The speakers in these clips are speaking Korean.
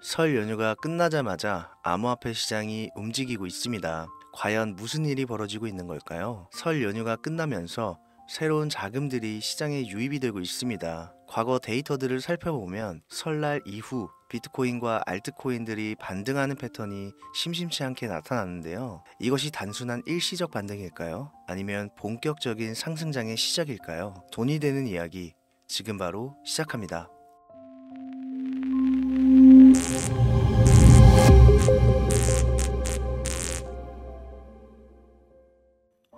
설 연휴가 끝나자마자 암호화폐 시장이 움직이고 있습니다. 과연 무슨 일이 벌어지고 있는 걸까요? 설 연휴가 끝나면서 새로운 자금들이 시장에 유입이 되고 있습니다. 과거 데이터들을 살펴보면 설날 이후 비트코인과 알트코인들이 반등하는 패턴이 심심치 않게 나타났는데요. 이것이 단순한 일시적 반등일까요? 아니면 본격적인 상승장의 시작일까요? 돈이 되는 이야기 지금 바로 시작합니다.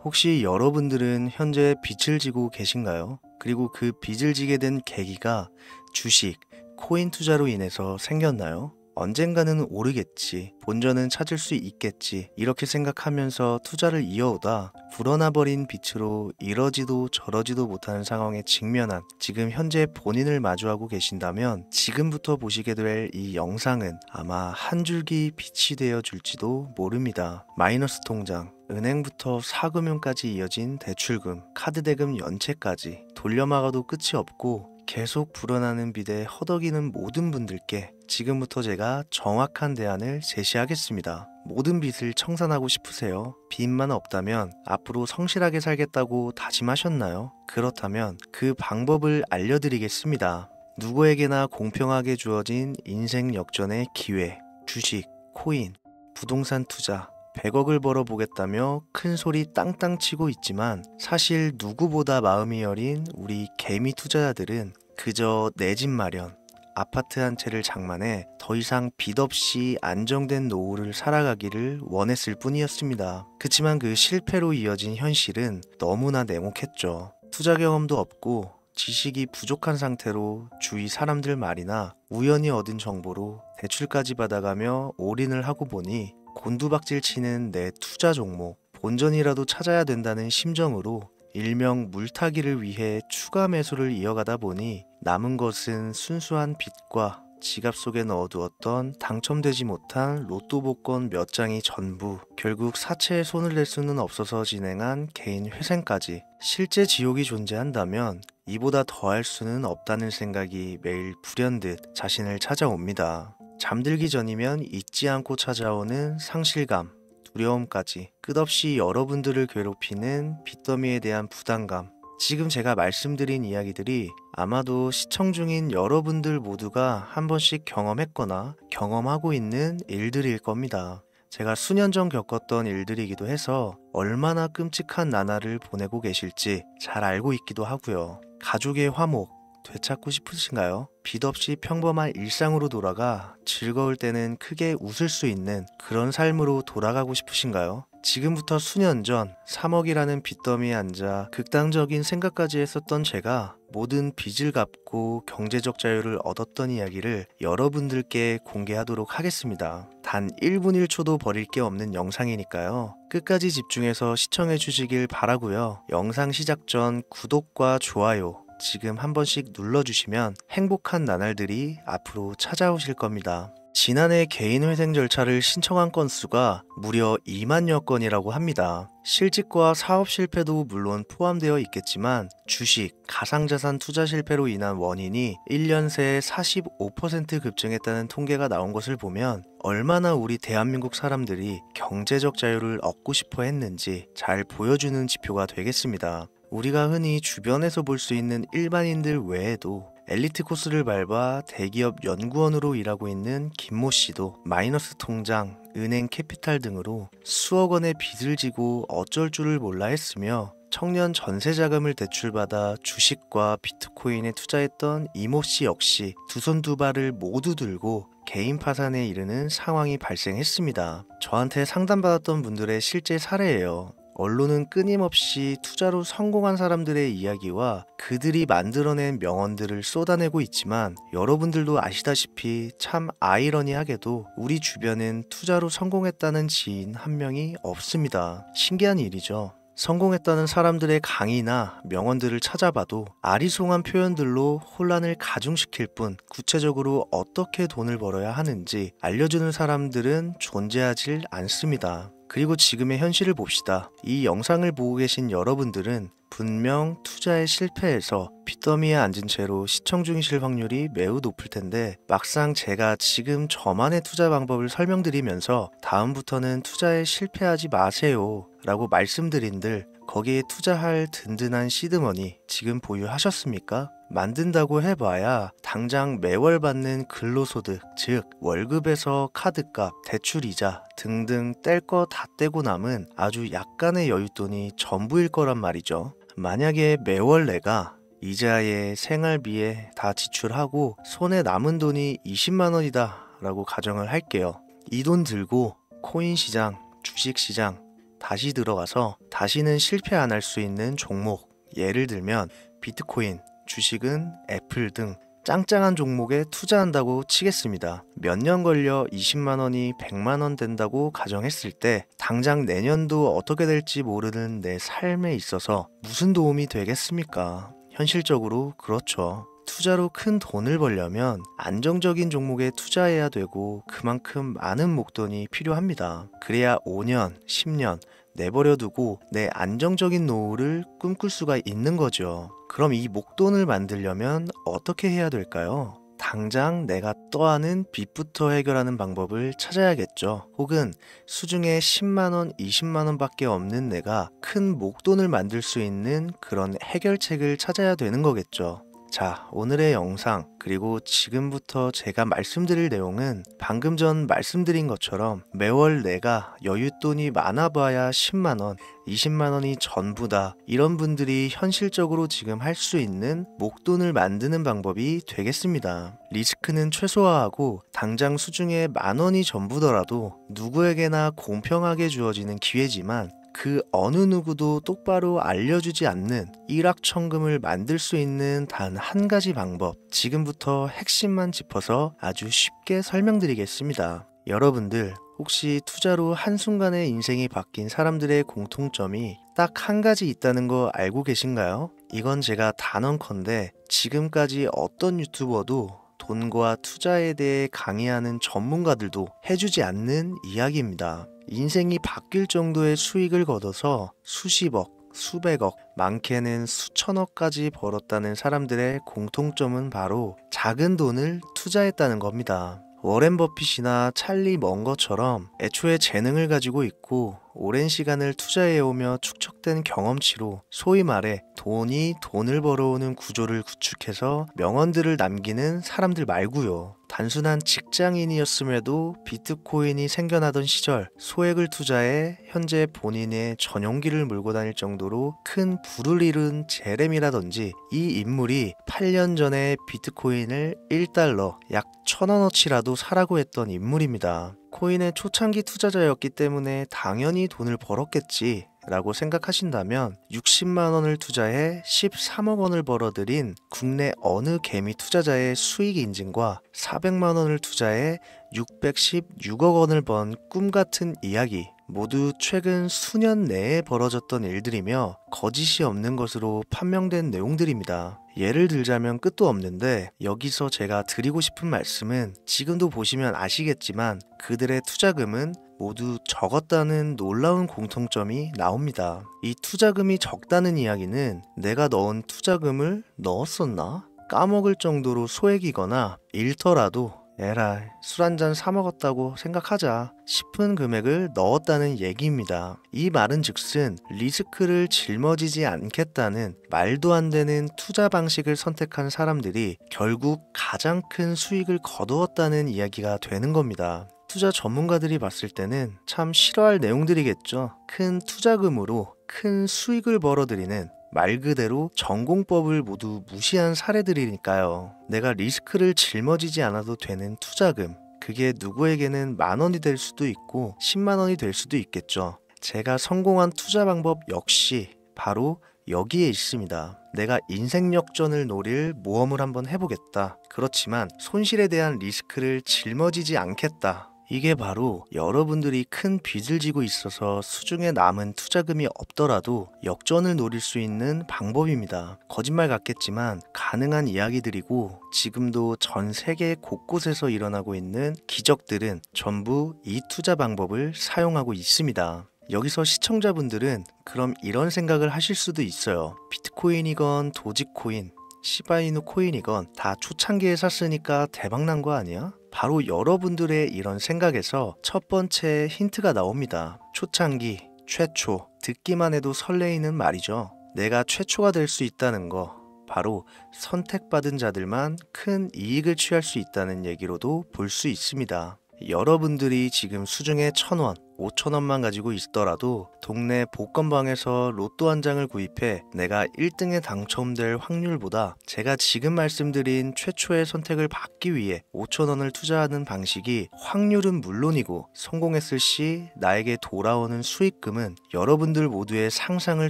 혹시 여러분들은 현재 빚을 지고 계신가요? 그리고 그 빚을 지게 된 계기가 주식, 코인 투자로 인해서 생겼나요? 언젠가는 오르겠지, 본전은 찾을 수 있겠지, 이렇게 생각하면서 투자를 이어오다 불어나버린 빚으로 이러지도 저러지도 못하는 상황에 직면한 지금 현재 본인을 마주하고 계신다면 지금부터 보시게 될 이 영상은 아마 한 줄기 빛이 되어 줄지도 모릅니다. 마이너스 통장, 은행부터 사금융까지 이어진 대출금, 카드대금 연체까지 돌려막아도 끝이 없고 계속 불어나는 빚에 허덕이는 모든 분들께 지금부터 제가 정확한 대안을 제시하겠습니다. 모든 빚을 청산하고 싶으세요? 빚만 없다면 앞으로 성실하게 살겠다고 다짐하셨나요? 그렇다면 그 방법을 알려드리겠습니다. 누구에게나 공평하게 주어진 인생 역전의 기회, 주식, 코인, 부동산 투자, 100억을 벌어보겠다며 큰 소리 땅땅 치고 있지만 사실 누구보다 마음이 여린 우리 개미 투자자들은 그저 내 집 마련, 아파트 한 채를 장만해 더 이상 빚 없이 안정된 노후를 살아가기를 원했을 뿐이었습니다. 그치만 그 실패로 이어진 현실은 너무나 냉혹했죠. 투자 경험도 없고 지식이 부족한 상태로 주위 사람들 말이나 우연히 얻은 정보로 대출까지 받아가며 올인을 하고 보니 곤두박질 치는 내 투자 종목, 본전이라도 찾아야 된다는 심정으로 일명 물타기를 위해 추가 매수를 이어가다 보니 남은 것은 순수한 빚과 지갑 속에 넣어두었던 당첨되지 못한 로또 복권 몇 장이 전부, 결국 사채에 손을 댈 수는 없어서 진행한 개인 회생까지. 실제 지옥이 존재한다면 이보다 더할 수는 없다는 생각이 매일 불현듯 자신을 찾아옵니다. 잠들기 전이면 잊지 않고 찾아오는 상실감, 두려움까지 끝없이 여러분들을 괴롭히는 빚더미에 대한 부담감. 지금 제가 말씀드린 이야기들이 아마도 시청 중인 여러분들 모두가 한 번씩 경험했거나 경험하고 있는 일들일 겁니다. 제가 수년 전 겪었던 일들이기도 해서 얼마나 끔찍한 나날을 보내고 계실지 잘 알고 있기도 하고요. 가족의 화목 되찾고 싶으신가요? 빚 없이 평범한 일상으로 돌아가 즐거울 때는 크게 웃을 수 있는 그런 삶으로 돌아가고 싶으신가요? 지금부터 수년 전 3억이라는 빚더미에 앉아 극단적인 생각까지 했었던 제가 모든 빚을 갚고 경제적 자유를 얻었던 이야기를 여러분들께 공개하도록 하겠습니다. 단 1분 1초도 버릴 게 없는 영상이니까요. 끝까지 집중해서 시청해 주시길 바라고요. 영상 시작 전 구독과 좋아요 지금 한 번씩 눌러주시면 행복한 나날들이 앞으로 찾아오실 겁니다. 지난해 개인 회생 절차를 신청한 건수가 무려 2만여 건이라고 합니다. 실직과 사업 실패도 물론 포함되어 있겠지만 주식, 가상자산 투자 실패로 인한 원인이 1년 새에 45% 급증했다는 통계가 나온 것을 보면 얼마나 우리 대한민국 사람들이 경제적 자유를 얻고 싶어 했는지 잘 보여주는 지표가 되겠습니다. 우리가 흔히 주변에서 볼 수 있는 일반인들 외에도 엘리트 코스를 밟아 대기업 연구원으로 일하고 있는 김모 씨도 마이너스 통장, 은행 캐피탈 등으로 수억 원의 빚을 지고 어쩔 줄을 몰라 했으며 청년 전세 자금을 대출받아 주식과 비트코인에 투자했던 이모 씨 역시 두 손 두 발을 모두 들고 개인 파산에 이르는 상황이 발생했습니다. 저한테 상담받았던 분들의 실제 사례예요. 언론은 끊임없이 투자로 성공한 사람들의 이야기와 그들이 만들어낸 명언들을 쏟아내고 있지만 여러분들도 아시다시피 참 아이러니하게도 우리 주변엔 투자로 성공했다는 지인 한 명이 없습니다. 신기한 일이죠. 성공했다는 사람들의 강의나 명언들을 찾아봐도 아리송한 표현들로 혼란을 가중시킬 뿐 구체적으로 어떻게 돈을 벌어야 하는지 알려주는 사람들은 존재하질 않습니다. 그리고 지금의 현실을 봅시다. 이 영상을 보고 계신 여러분들은 분명 투자에 실패해서 빚더미에 앉은 채로 시청 중이실 확률이 매우 높을 텐데 막상 제가 지금 저만의 투자 방법을 설명드리면서 다음부터는 투자에 실패하지 마세요 라고 말씀드린들 거기에 투자할 든든한 시드머니 지금 보유하셨습니까? 만든다고 해봐야 당장 매월 받는 근로소득, 즉 월급에서 카드값, 대출이자 등등 뗄 거 다 떼고 남은 아주 약간의 여윳돈이 전부일 거란 말이죠. 만약에 매월 내가 이자에 생활비에 다 지출하고 손에 남은 돈이 20만 원이다 라고 가정을 할게요. 이 돈 들고 코인 시장, 주식 시장 다시 들어가서 다시는 실패 안 할 수 있는 종목, 예를 들면 비트코인, 주식은 애플 등 짱짱한 종목에 투자한다고 치겠습니다. 몇 년 걸려 20만 원이 100만 원 된다고 가정했을 때 당장 내년도 어떻게 될지 모르는 내 삶에 있어서 무슨 도움이 되겠습니까? 현실적으로 그렇죠. 투자로 큰 돈을 벌려면 안정적인 종목에 투자해야 되고 그만큼 많은 목돈이 필요합니다. 그래야 5년, 10년 내버려 두고 내 안정적인 노후를 꿈꿀 수가 있는 거죠. 그럼 이 목돈을 만들려면 어떻게 해야 될까요? 당장 내가 떠안은 빚부터 해결하는 방법을 찾아야겠죠. 혹은 수중에 10만원, 20만원 밖에 없는 내가 큰 목돈을 만들 수 있는 그런 해결책을 찾아야 되는 거겠죠. 자, 오늘의 영상 그리고 지금부터 제가 말씀드릴 내용은 방금 전 말씀드린 것처럼 매월 내가 여윳돈이 많아봐야 10만원, 20만원이 전부다 이런 분들이 현실적으로 지금 할 수 있는 목돈을 만드는 방법이 되겠습니다. 리스크는 최소화하고 당장 수중에 만원이 전부더라도 누구에게나 공평하게 주어지는 기회지만 그 어느 누구도 똑바로 알려주지 않는 일확천금을 만들 수 있는 단 한 가지 방법, 지금부터 핵심만 짚어서 아주 쉽게 설명드리겠습니다. 여러분들 혹시 투자로 한순간에 인생이 바뀐 사람들의 공통점이 딱 한 가지 있다는 거 알고 계신가요? 이건 제가 단언컨대 지금까지 어떤 유튜버도 돈과 투자에 대해 강의하는 전문가들도 해주지 않는 이야기입니다. 인생이 바뀔 정도의 수익을 거둬서 수십억, 수백억, 많게는 수천억까지 벌었다는 사람들의 공통점은 바로 작은 돈을 투자했다는 겁니다. 워렌 버핏이나 찰리 먼거처럼 애초에 재능을 가지고 있고 오랜 시간을 투자해오며 축적된 경험치로 소위 말해 돈이 돈을 벌어오는 구조를 구축해서 명언들을 남기는 사람들 말고요. 단순한 직장인이었음에도 비트코인이 생겨나던 시절 소액을 투자해 현재 본인의 전용기를 몰고 다닐 정도로 큰 부를 이룬 제렘이라든지 이 인물이 8년 전에 비트코인을 1달러 약 1,000원어치라도 사라고 했던 인물입니다. 코인의 초창기 투자자였기 때문에 당연히 돈을 벌었겠지 라고 생각하신다면 60만 원을 투자해 13억 원을 벌어들인 국내 어느 개미 투자자의 수익 인증과 400만 원을 투자해 616억 원을 번 꿈같은 이야기, 모두 최근 수년 내에 벌어졌던 일들이며 거짓이 없는 것으로 판명된 내용들입니다. 예를 들자면 끝도 없는데 여기서 제가 드리고 싶은 말씀은 지금도 보시면 아시겠지만 그들의 투자금은 모두 적었다는 놀라운 공통점이 나옵니다. 이 투자금이 적다는 이야기는 내가 넣은 투자금을 넣었었나? 까먹을 정도로 소액이거나 잃더라도 에라이 술 한잔 사 먹었다고 생각하자 싶은 금액을 넣었다는 얘기입니다. 이 말은 즉슨 리스크를 짊어지지 않겠다는 말도 안 되는 투자 방식을 선택한 사람들이 결국 가장 큰 수익을 거두었다는 이야기가 되는 겁니다. 투자 전문가들이 봤을 때는 참 싫어할 내용들이겠죠. 큰 투자금으로 큰 수익을 벌어들이는 말 그대로 전공법을 모두 무시한 사례들이니까요. 내가 리스크를 짊어지지 않아도 되는 투자금, 그게 누구에게는 만 원이 될 수도 있고 10만 원이 될 수도 있겠죠. 제가 성공한 투자 방법 역시 바로 여기에 있습니다. 내가 인생 역전을 노릴 모험을 한번 해보겠다. 그렇지만 손실에 대한 리스크를 짊어지지 않겠다. 이게 바로 여러분들이 큰 빚을 지고 있어서 수중에 남은 투자금이 없더라도 역전을 노릴 수 있는 방법입니다. 거짓말 같겠지만 가능한 이야기들이고 지금도 전 세계 곳곳에서 일어나고 있는 기적들은 전부 이 투자 방법을 사용하고 있습니다. 여기서 시청자분들은 그럼 이런 생각을 하실 수도 있어요. 비트코인이건 도지코인, 시바이누 코인이건 다 초창기에 샀으니까 대박난 거 아니야? 바로 여러분들의 이런 생각에서 첫 번째 힌트가 나옵니다. 초창기, 최초, 듣기만 해도 설레이는 말이죠. 내가 최초가 될 수 있다는 거, 바로 선택받은 자들만 큰 이익을 취할 수 있다는 얘기로도 볼 수 있습니다. 여러분들이 지금 수중에 1,000원, 5,000원만 가지고 있더라도 동네 복권방에서 로또 한 장을 구입해 내가 1등에 당첨될 확률보다 제가 지금 말씀드린 최초의 선택을 받기 위해 5,000원을 투자하는 방식이 확률은 물론이고 성공했을 시 나에게 돌아오는 수익금은 여러분들 모두의 상상을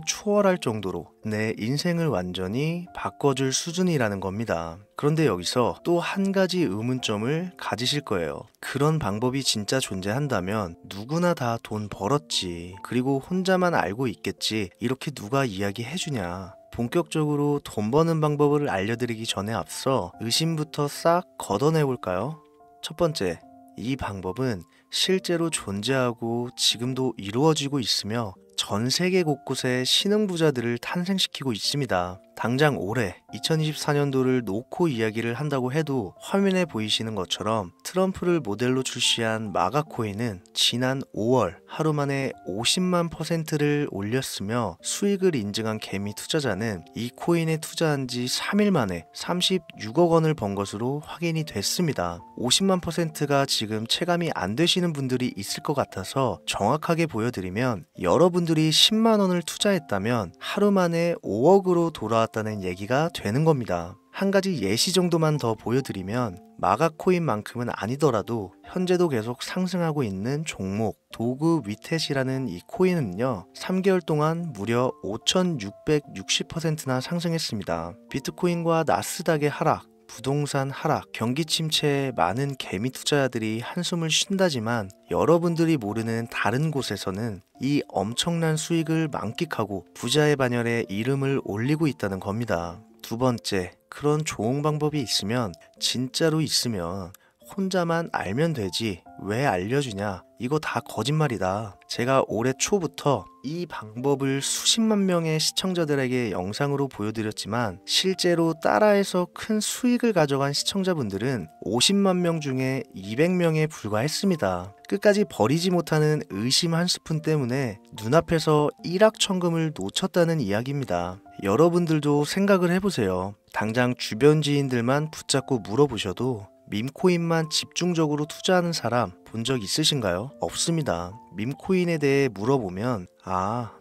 초월할 정도로 내 인생을 완전히 바꿔줄 수준이라는 겁니다. 그런데 여기서 또 한 가지 의문점을 가지실 거예요. 그런 방법이 진짜 존재한다면 누구나 다 돈 벌었지, 그리고 혼자만 알고 있겠지, 이렇게 누가 이야기해주냐. 본격적으로 돈 버는 방법을 알려드리기 전에 앞서 의심부터 싹 걷어내볼까요? 첫 번째, 이 방법은 실제로 존재하고 지금도 이루어지고 있으며 전 세계 곳곳에 신흥부자들을 탄생시키고 있습니다. 당장 올해 2024년도를 놓고 이야기를 한다고 해도 화면에 보이시는 것처럼 트럼프를 모델로 출시한 마가코인은 지난 5월 하루 만에 50만 %를 올렸으며 수익을 인증한 개미 투자자는 이 코인에 투자한 지 3일 만에 36억 원을 번 것으로 확인이 됐습니다. 50만 %가 지금 체감이 안 되시는 분들이 있을 것 같아서 정확하게 보여드리면, 여러분들이 10만 원을 투자했다면 하루 만에 5억으로 돌아왔다는 얘기가 되는 겁니다. 한 가지 예시 정도만 더 보여드리면, 마가코인만큼은 아니더라도 현재도 계속 상승하고 있는 종목 도구 위텟이라는 이 코인은요, 3개월 동안 무려 5,660%나 상승했습니다. 비트코인과 나스닥의 하락, 부동산 하락, 경기 침체에 많은 개미 투자자들이 한숨을 쉰다지만 여러분들이 모르는 다른 곳에서는 이 엄청난 수익을 만끽하고 부자의 반열에 이름을 올리고 있다는 겁니다. 두 번째, 그런 좋은 방법이 있으면, 진짜로 있으면 혼자만 알면 되지 왜 알려주냐, 이거 다 거짓말이다. 제가 올해 초부터 이 방법을 수십만 명의 시청자들에게 영상으로 보여드렸지만 실제로 따라해서 큰 수익을 가져간 시청자분들은 50만 명 중에 200명에 불과했습니다. 끝까지 버리지 못하는 의심 한 스푼 때문에 눈앞에서 일확천금을 놓쳤다는 이야기입니다. 여러분들도 생각을 해보세요. 당장 주변 지인들만 붙잡고 물어보셔도 밈코인만 집중적으로 투자하는 사람 본 적 있으신가요? 없습니다. 밈코인에 대해 물어보면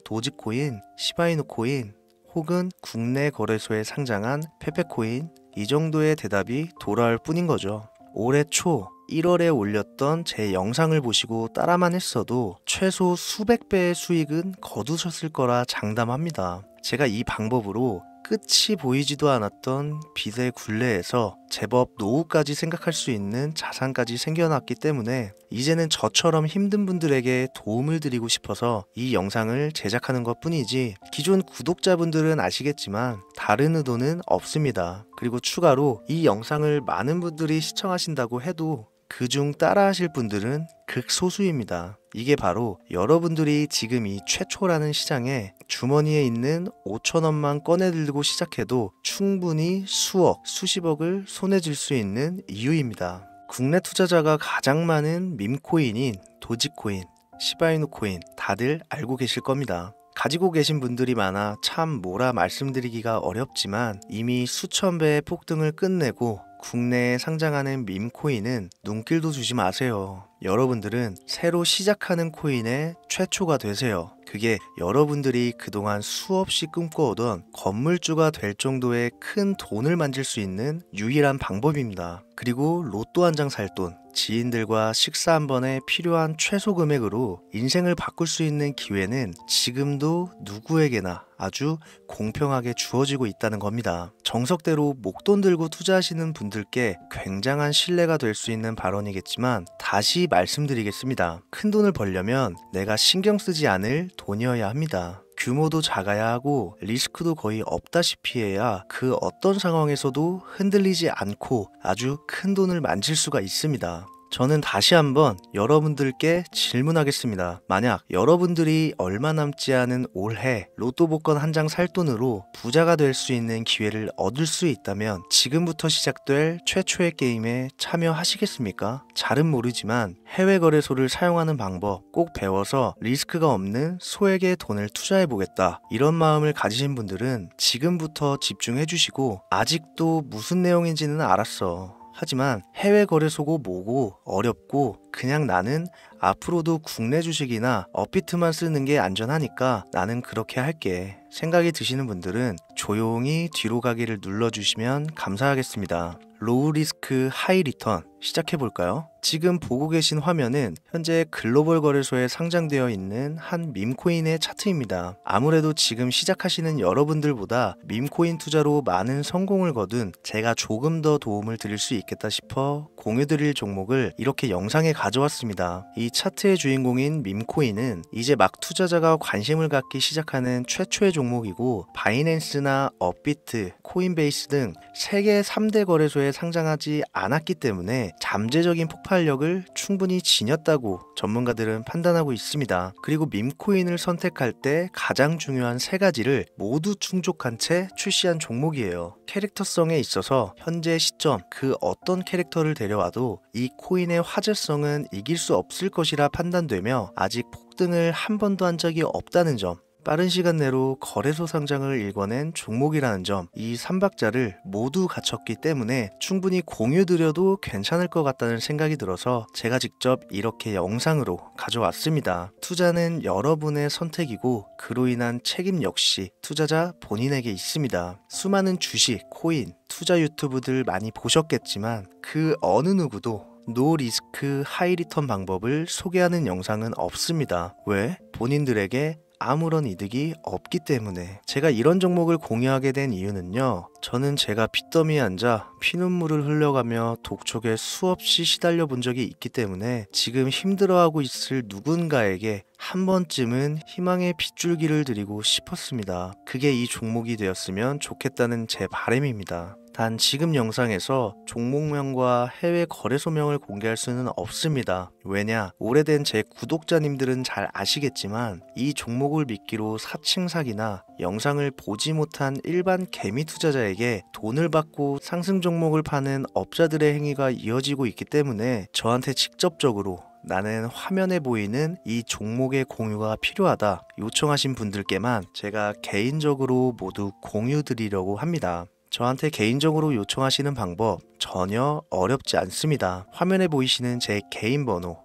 도지코인, 시바이누 코인 혹은 국내 거래소에 상장한 페페코인, 이 정도의 대답이 돌아올 뿐인 거죠. 올해 초 1월에 올렸던 제 영상을 보시고 따라만 했어도 최소 수백 배의 수익은 거두셨을 거라 장담합니다. 제가 이 방법으로 끝이 보이지도 않았던 빚의 굴레에서 제법 노후까지 생각할 수 있는 자산까지 생겨났기 때문에 이제는 저처럼 힘든 분들에게 도움을 드리고 싶어서 이 영상을 제작하는 것 뿐이지, 기존 구독자분들은 아시겠지만 다른 의도는 없습니다. 그리고 추가로 이 영상을 많은 분들이 시청하신다고 해도 그중 따라하실 분들은 극소수입니다. 이게 바로 여러분들이 지금 이 최초라는 시장에 주머니에 있는 5,000원만 꺼내들고 시작해도 충분히 수억, 수십억을 손에 쥘 수 있는 이유입니다. 국내 투자자가 가장 많은 밈코인인 도지코인, 시바이누 코인 다들 알고 계실 겁니다. 가지고 계신 분들이 많아 참 뭐라 말씀드리기가 어렵지만 이미 수천 배의 폭등을 끝내고 국내에 상장하는 밈코인은 눈길도 주지 마세요. 여러분들은 새로 시작하는 코인의 최초가 되세요. 그게 여러분들이 그동안 수없이 꿈꿔오던 건물주가 될 정도의 큰 돈을 만질 수 있는 유일한 방법입니다. 그리고 로또 한 장 살 돈, 지인들과 식사 한 번에 필요한 최소 금액으로 인생을 바꿀 수 있는 기회는 지금도 누구에게나 아주 공평하게 주어지고 있다는 겁니다. 정석대로 목돈 들고 투자하시는 분들께 굉장한 신뢰가 될 수 있는 발언이겠지만 다시 말씀드리겠습니다. 큰 돈을 벌려면 내가 신경 쓰지 않을 돈이어야 합니다. 규모도 작아야 하고 리스크도 거의 없다시피 해야 그 어떤 상황에서도 흔들리지 않고 아주 큰 돈을 만질 수가 있습니다. 저는 다시 한번 여러분들께 질문하겠습니다. 만약 여러분들이 얼마 남지 않은 올해 로또 복권 한 장 살 돈으로 부자가 될 수 있는 기회를 얻을 수 있다면 지금부터 시작될 최초의 게임에 참여하시겠습니까? 잘은 모르지만 해외 거래소를 사용하는 방법 꼭 배워서 리스크가 없는 소액의 돈을 투자해 보겠다. 이런 마음을 가지신 분들은 지금부터 집중해 주시고, 아직도 무슨 내용인지는 알았어. 하지만 해외 거래소고 뭐고 어렵고 그냥 나는 앞으로도 국내 주식이나 업비트만 쓰는 게 안전하니까 나는 그렇게 할게 생각이 드시는 분들은 조용히 뒤로 가기를 눌러주시면 감사하겠습니다. 로우 리스크 하이 리턴 시작해 볼까요? 지금 보고 계신 화면은 현재 글로벌 거래소에 상장되어 있는 한 밈코인의 차트입니다. 아무래도 지금 시작하시는 여러분들보다 밈코인 투자로 많은 성공을 거둔 제가 조금 더 도움을 드릴 수 있겠다 싶어 공유드릴 종목을 이렇게 영상에 가져왔습니다. 이 차트의 주인공인 밈코인은 이제 막 투자자가 관심을 갖기 시작하는 최초의 종목이고, 바이낸스나 업비트, 코인베이스 등 세계 3대 거래소에 상장하지 않았기 때문에 잠재적인 폭발력을 충분히 지녔다고 전문가들은 판단하고 있습니다. 그리고 밈코인을 선택할 때 가장 중요한 세 가지를 모두 충족한 채 출시한 종목이에요. 캐릭터성에 있어서 현재 시점 그 어떤 캐릭터를 데려와도 이 코인의 화제성은 이길 수 없을 것이라 판단되며 아직 폭등을 한 번도 한 적이 없다는 점, 빠른 시간 내로 거래소 상장을 일궈낸 종목이라는 점, 이 3박자를 모두 갖췄기 때문에 충분히 공유드려도 괜찮을 것 같다는 생각이 들어서 제가 직접 이렇게 영상으로 가져왔습니다. 투자는 여러분의 선택이고 그로 인한 책임 역시 투자자 본인에게 있습니다. 수많은 주식, 코인, 투자 유튜브들 많이 보셨겠지만 그 어느 누구도 노 리스크 하이 리턴 방법을 소개하는 영상은 없습니다. 왜? 본인들에게 아무런 이득이 없기 때문에. 제가 이런 종목을 공유하게 된 이유는요, 저는 제가 빚더미에 앉아 피눈물을 흘려가며 독촉에 수없이 시달려 본 적이 있기 때문에 지금 힘들어하고 있을 누군가에게 한 번쯤은 희망의 빗줄기를 드리고 싶었습니다. 그게 이 종목이 되었으면 좋겠다는 제 바람입니다. 단 지금 영상에서 종목명과 해외 거래소명을 공개할 수는 없습니다. 왜냐? 오래된 제 구독자님들은 잘 아시겠지만 이 종목을 미끼로 사칭 사기나 영상을 보지 못한 일반 개미 투자자에게 돈을 받고 상승 종목을 파는 업자들의 행위가 이어지고 있기 때문에 저한테 직접적으로 나는 화면에 보이는 이 종목의 공유가 필요하다 요청하신 분들께만 제가 개인적으로 모두 공유 드리려고 합니다. 저한테 개인적으로 요청하시는 방법 전혀 어렵지 않습니다. 화면에 보이시는 제 개인 번호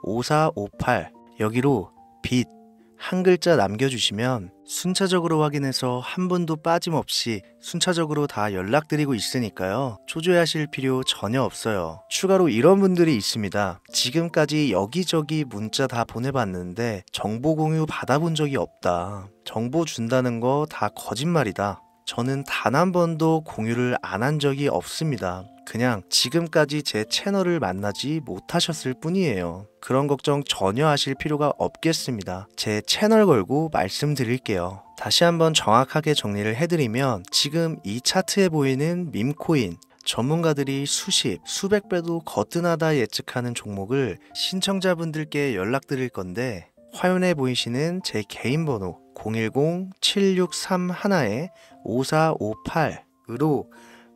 010-7631-5458 여기로 빚 한 글자 남겨주시면 순차적으로 확인해서 한 분도 빠짐없이 순차적으로 다 연락드리고 있으니까요. 초조해하실 필요 전혀 없어요. 추가로 이런 분들이 있습니다. 지금까지 여기저기 문자 다 보내봤는데 정보 공유 받아본 적이 없다. 정보 준다는 거 다 거짓말이다. 저는 단 한 번도 공유를 안 한 적이 없습니다. 그냥 지금까지 제 채널을 만나지 못하셨을 뿐이에요. 그런 걱정 전혀 하실 필요가 없겠습니다. 제 채널 걸고 말씀드릴게요. 다시 한번 정확하게 정리를 해드리면 지금 이 차트에 보이는 밈코인, 전문가들이 수십, 수백 배도 거뜬하다 예측하는 종목을 신청자분들께 연락드릴 건데 화면에 보이시는 제 개인 번호 010-7631-5458으로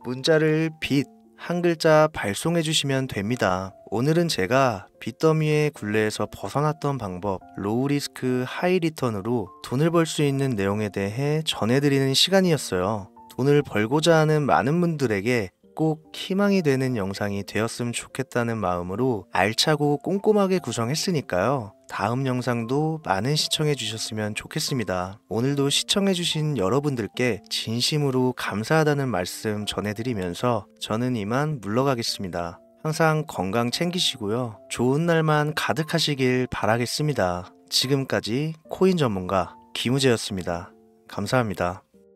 문자를 빚 한 글자 발송해 주시면 됩니다. 오늘은 제가 빚더미의 굴레에서 벗어났던 방법, 로우 리스크 하이 리턴으로 돈을 벌 수 있는 내용에 대해 전해드리는 시간이었어요. 돈을 벌고자 하는 많은 분들에게 꼭 희망이 되는 영상이 되었으면 좋겠다는 마음으로 알차고 꼼꼼하게 구성했으니까요. 다음 영상도 많은 시청해 주셨으면 좋겠습니다. 오늘도 시청해 주신 여러분들께 진심으로 감사하다는 말씀 전해드리면서 저는 이만 물러가겠습니다. 항상 건강 챙기시고요. 좋은 날만 가득하시길 바라겠습니다. 지금까지 코인 전문가 김우재였습니다. 감사합니다.